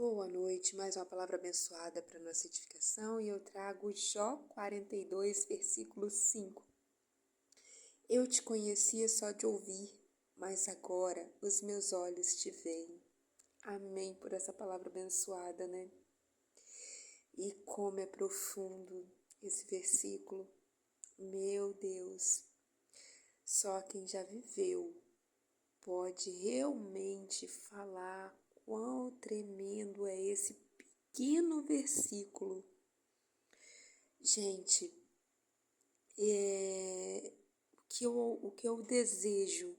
Boa noite, mais uma palavra abençoada para nossa edificação e eu trago Jó 42, versículo 5. Eu te conhecia só de ouvir, mas agora os meus olhos te veem. Amém por essa palavra abençoada, né? E como é profundo esse versículo. Meu Deus, só quem já viveu pode realmente falar quão tremendo é esse pequeno versículo. Gente, o que eu desejo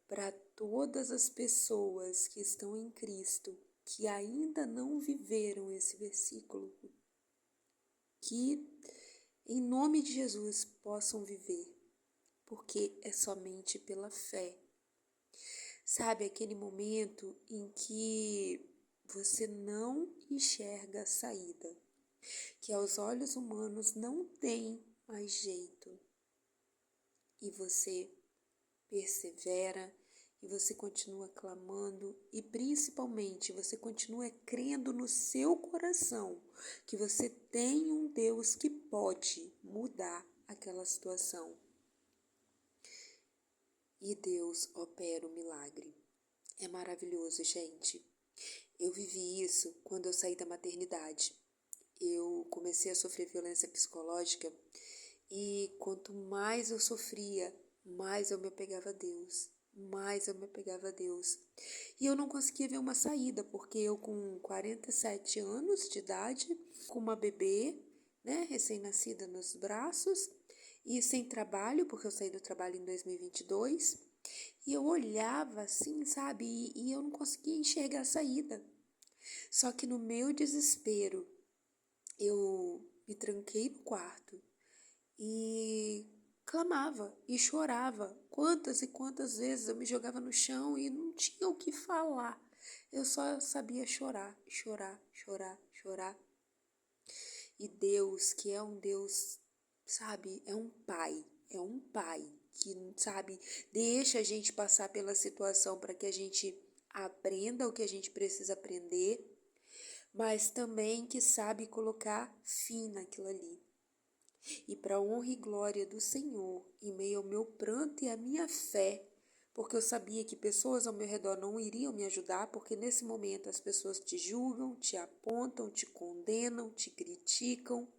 para todas as pessoas que estão em Cristo, que ainda não viveram esse versículo, que em nome de Jesus possam viver, porque é somente pela fé. Sabe, aquele momento em que você não enxerga a saída, que aos olhos humanos não tem mais jeito, e você persevera, e você continua clamando, e principalmente você continua crendo no seu coração que você tem um Deus que pode mudar aquela situação. E Deus opera o milagre. É maravilhoso, gente. Eu vivi isso quando eu saí da maternidade. Eu comecei a sofrer violência psicológica e quanto mais eu sofria, mais eu me apegava a Deus, mais eu me apegava a Deus. E eu não conseguia ver uma saída, porque eu com 47 anos de idade, com uma bebê, né, recém-nascida nos braços, e sem trabalho, porque eu saí do trabalho em 2022, e eu olhava assim, sabe, e eu não conseguia enxergar a saída. Só que no meu desespero, eu me tranquei no quarto e clamava e chorava. Quantas e quantas vezes eu me jogava no chão e não tinha o que falar. Eu só sabia chorar, chorar, chorar, chorar. E Deus, que é um Deus, sabe, é um pai que, sabe, deixa a gente passar pela situação para que a gente aprenda o que a gente precisa aprender, mas também que sabe colocar fim naquilo ali. E para a honra e glória do Senhor, em meio ao meu pranto e à minha fé, porque eu sabia que pessoas ao meu redor não iriam me ajudar, porque nesse momento as pessoas te julgam, te apontam, te condenam, te criticam.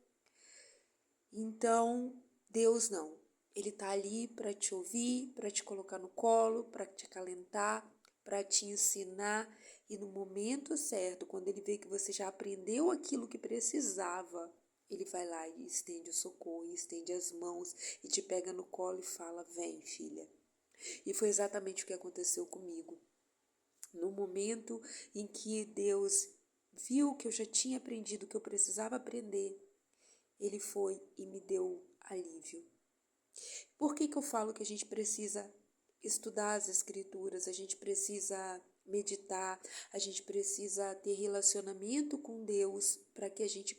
Então, Deus não. Ele está ali para te ouvir, para te colocar no colo, para te acalentar, para te ensinar. E no momento certo, quando ele vê que você já aprendeu aquilo que precisava, ele vai lá e estende o socorro, e estende as mãos e te pega no colo e fala: vem, filha. E foi exatamente o que aconteceu comigo. No momento em que Deus viu que eu já tinha aprendido o que eu precisava aprender, ele foi e me deu alívio. Por que eu falo que a gente precisa estudar as escrituras, a gente precisa meditar, a gente precisa ter relacionamento com Deus para que a gente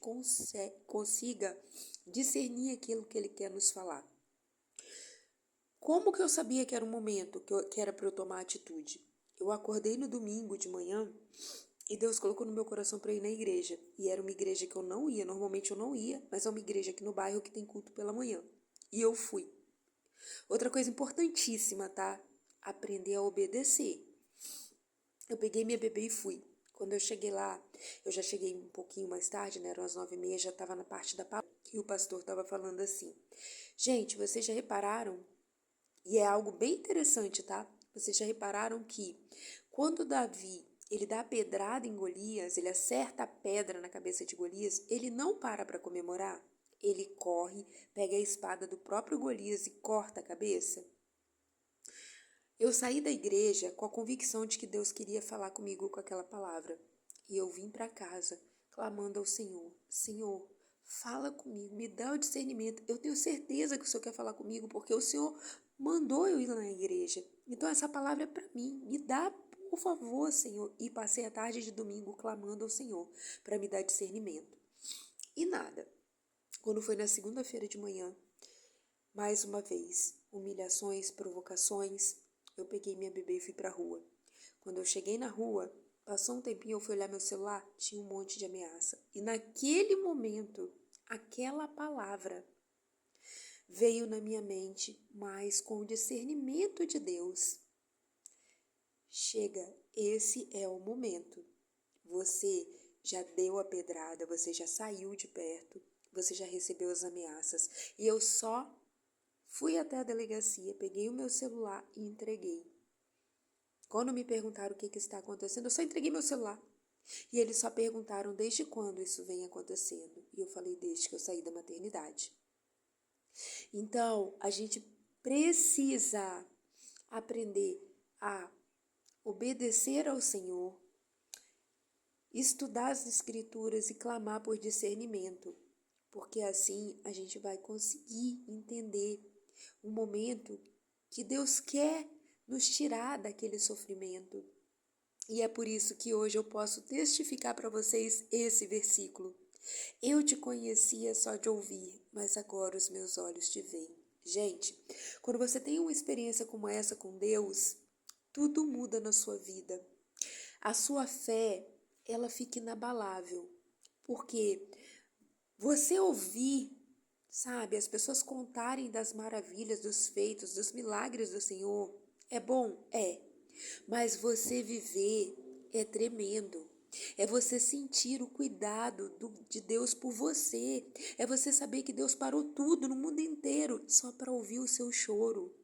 consiga discernir aquilo que Ele quer nos falar? Como que eu sabia que era o momento que era para eu tomar atitude? Eu acordei no domingo de manhã e Deus colocou no meu coração para ir na igreja. E era uma igreja que eu não ia, normalmente eu não ia, mas é uma igreja aqui no bairro que tem culto pela manhã. E eu fui. Outra coisa importantíssima, tá? Aprender a obedecer. Eu peguei minha bebê e fui. Quando eu cheguei lá, eu já cheguei um pouquinho mais tarde, né? Eram as 9h30, já estava na parte da palavra. E o pastor estava falando assim: gente, vocês já repararam? E é algo bem interessante, tá? Vocês já repararam que quando Davi, ele dá a pedrada em Golias, ele acerta a pedra na cabeça de Golias, ele não para comemorar. Ele corre, pega a espada do próprio Golias e corta a cabeça. Eu saí da igreja com a convicção de que Deus queria falar comigo com aquela palavra. E eu vim para casa clamando ao Senhor: Senhor, fala comigo, me dá o discernimento. Eu tenho certeza que o Senhor quer falar comigo, porque o Senhor mandou eu ir na igreja. Então essa palavra é para mim. Me dá, por favor, Senhor. E passei a tarde de domingo clamando ao Senhor para me dar discernimento. E nada. Quando foi na segunda-feira de manhã, mais uma vez, humilhações, provocações, eu peguei minha bebê e fui para a rua. Quando eu cheguei na rua, Passou um tempinho, eu fui olhar meu celular, tinha um monte de ameaça. E naquele momento, aquela palavra veio na minha mente, mas com o discernimento de Deus. Chega, esse é o momento. Você já deu a pedrada, você já saiu de perto, você já recebeu as ameaças. E eu só fui até a delegacia, peguei o meu celular e entreguei. Quando me perguntaram o que está acontecendo, eu só entreguei meu celular. E eles só perguntaram desde quando isso vem acontecendo. E eu falei desde que eu saí da maternidade. Então, a gente precisa aprender a obedecer ao Senhor, estudar as Escrituras e clamar por discernimento, porque assim a gente vai conseguir entender o momento que Deus quer nos tirar daquele sofrimento. E é por isso que hoje eu posso testificar para vocês esse versículo. Eu te conhecia só de ouvir, mas agora os meus olhos te veem. Gente, quando você tem uma experiência como essa com Deus, tudo muda na sua vida. A sua fé, ela fica inabalável, porque você ouvir, sabe, as pessoas contarem das maravilhas, dos feitos, dos milagres do Senhor, é bom? É. Mas você viver é tremendo. É você sentir o cuidado de Deus por você. É você saber que Deus parou tudo no mundo inteiro só para ouvir o seu choro.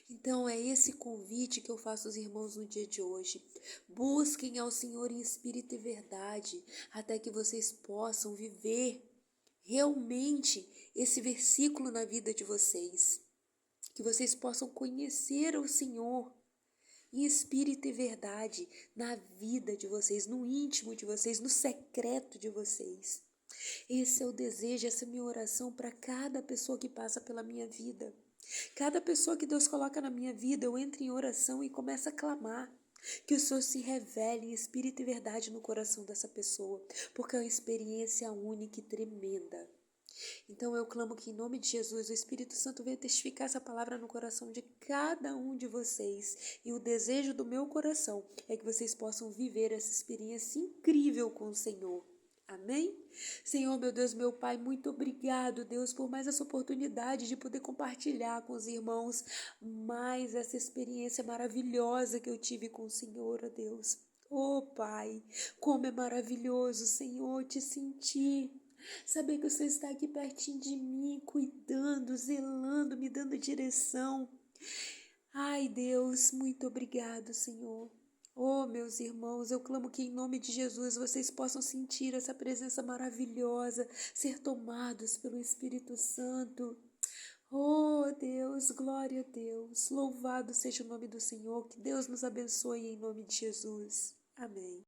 Então é esse convite que eu faço aos irmãos no dia de hoje. Busquem ao Senhor em espírito e verdade, até que vocês possam viver realmente esse versículo na vida de vocês. Que vocês possam conhecer o Senhor em espírito e verdade na vida de vocês, no íntimo de vocês, no secreto de vocês. Esse é o desejo, essa é a minha oração para cada pessoa que passa pela minha vida. Cada pessoa que Deus coloca na minha vida, eu entro em oração e começo a clamar. Que o Senhor se revele em espírito e verdade no coração dessa pessoa, porque é uma experiência única e tremenda. Então eu clamo que em nome de Jesus o Espírito Santo venha testificar essa palavra no coração de cada um de vocês. E o desejo do meu coração é que vocês possam viver essa experiência incrível com o Senhor. Amém? Senhor, meu Deus, meu Pai, muito obrigado, Deus, por mais essa oportunidade de poder compartilhar com os irmãos mais essa experiência maravilhosa que eu tive com o Senhor, ó Deus. Oh, Pai, como é maravilhoso, Senhor, te sentir. Saber que o Senhor está aqui pertinho de mim, cuidando, zelando, me dando direção. Ai, Deus, muito obrigado, Senhor. Oh, meus irmãos, eu clamo que em nome de Jesus vocês possam sentir essa presença maravilhosa, ser tomados pelo Espírito Santo. Oh, Deus, glória a Deus. Louvado seja o nome do Senhor. Que Deus nos abençoe em nome de Jesus. Amém.